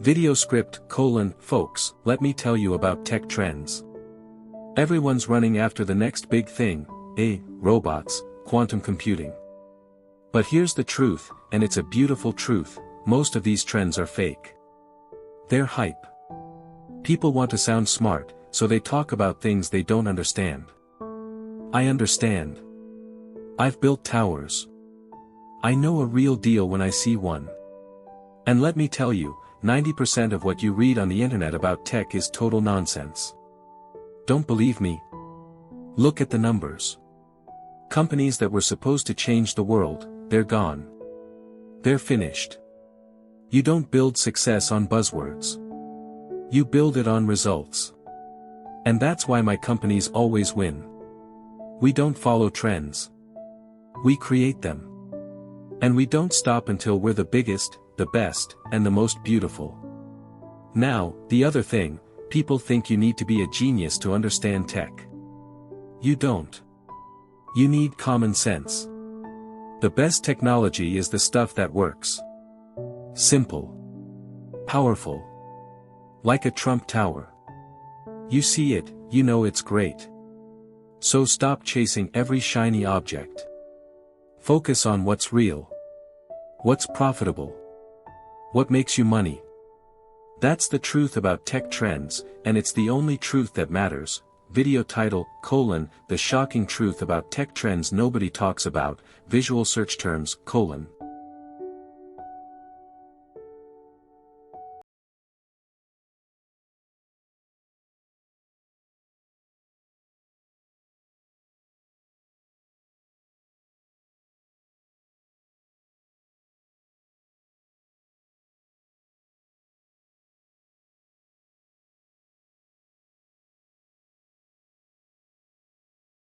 Video script: folks, let me tell you about tech trends. Everyone's running after the next big thing, robots, quantum computing. But here's the truth, and it's a beautiful truth: most of these trends are fake. They're hype. People want to sound smart, so they talk about things they don't understand. I understand. I've built towers. I know a real deal when I see one. And let me tell you, 90% of what you read on the internet about tech is total nonsense. Don't believe me? Look at the numbers. Companies that were supposed to change the world, they're gone. They're finished. You don't build success on buzzwords. You build it on results. And that's why my companies always win. We don't follow trends. We create them. And we don't stop until we're the biggest, the best, and the most beautiful. Now, the other thing, people think you need to be a genius to understand tech. You don't. You need common sense. The best technology is the stuff that works. Simple. Powerful. Like a Trump Tower. You see it, you know it's great. So stop chasing every shiny object. Focus on what's real. What's profitable. What makes you money. That's the truth about tech trends, and it's the only truth that matters. Video title: The shocking truth about tech trends nobody talks about. Visual search terms: